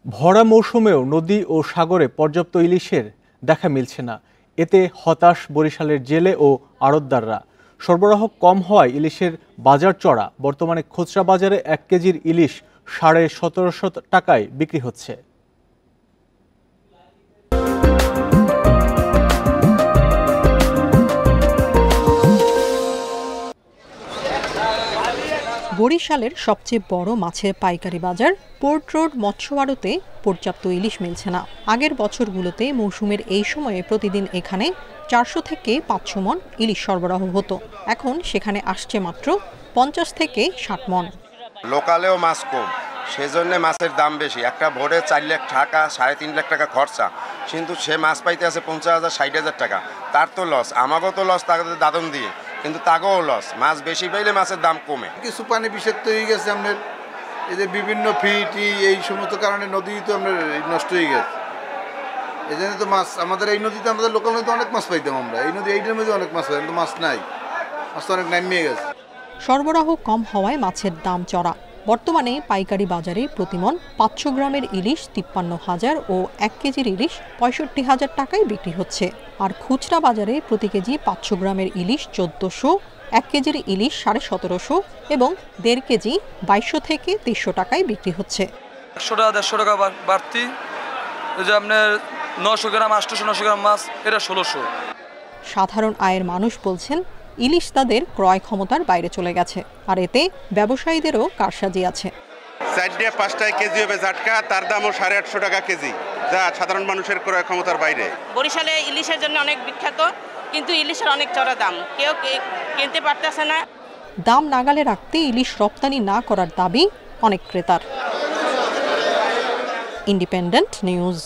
ভরা মৌসুমেও নদী ও সাগরে পর্যাপ্ত ইলিশের দেখা মিলছে না। এতে হতাশ বরিশালের জেলে ও আড়তদাররা। সরবরাহ কম হওয়ায় ইলিশের বাজার চড়া। বর্তমানে খুচরা বাজারে 1 কেজির ইলিশ 1750 টাকায় বিক্রি হচ্ছে। বরিশালের সবচেয়ে বড় মাছের পাইকারি বাজার পোর্ট রোড মৎস্য আড়তে পর্যাপ্ত ইলিশ মিলছে না। আগের বছরগুলোতে মৌসুমের এই সময়ে প্রতিদিন এখানে 400 থেকে 500 মণ ইলিশ সরবরাহ হতো। এখন সেখানে আসছে মাত্র 50 থেকে 60 মণ। লোকালেও মাছ কম, সেজন্য মাছের দাম বেশি। একটা ভোরে 4 লাখ টাকা 3.5 লাখ টাকা খরচা, কিন্তু সে মাছ পাইতে আছে 50,000 60,000 টাকা। তার তো লস, আমাকেও তো লস, তাকে দাদন দিয়ে, কিন্তু তাকেও লস। মাছ বেশি পাইলে মাছের দাম কমে। কিছু পানি বিষাক্ত হয়ে গেছে, আপনার এই যে বিভিন্ন ফিটি এই সমস্ত কারণে নদী তো আপনার নষ্ট হয়ে গেছে। এই জন্য তো মাছ আমাদের এই নদীতে, আমাদের লোকাল নদীতে অনেক মাছ পাইতাম আমরা। এই নদী এইটার মধ্যে অনেক মাছ পাইতাম, তো মাছ নাই, মাছ তো অনেক নামিয়ে গেছে। সরবরাহ কম হওয়ায় মাছের দাম চড়া। বর্তমানে পাইকারি বাজারে প্রতিমণ 500 গ্রামের ইলিশ 53,000 ও 1 কেজির ইলিশ 65,000 টাকায় বিক্রি হচ্ছে। আর খুচরা বাজারে প্রতি কেজি 500 গ্রামের ইলিশ 1400, 1 কেজির ইলিশ 1750 এবং 1.5 কেজি 2200 থেকে 2300 টাকায় বিক্রি হচ্ছে। 100 টাকা 150 টাকা বাড়তি। এই যে আপনার 900 গ্রাম 800-900 গ্রাম মাছ, এটা 1600। সাধারণ আয়ের মানুষ বলছেন ইলিশ তাদের ক্রয় ক্ষমতার বাইরে চলে গেছে, আর এতে ব্যবসায়ীদেরও কারসাজি আছে। 4-5 কেজি হবে ঝাটকা, তার দামও 850 টাকা কেজি, যা সাধারণ মানুষের ক্রয় ক্ষমতার বাইরে। বরিশালে ইলিশের জন্য অনেক বিখ্যাত, কিন্তু ইলিশের অনেক চড়া দাম, কেউ কিনতে পারতেছে না। দাম নাগালে রাখতে ইলিশ রপ্তানি না করার দাবি অনেক ক্রেতার। Independent news.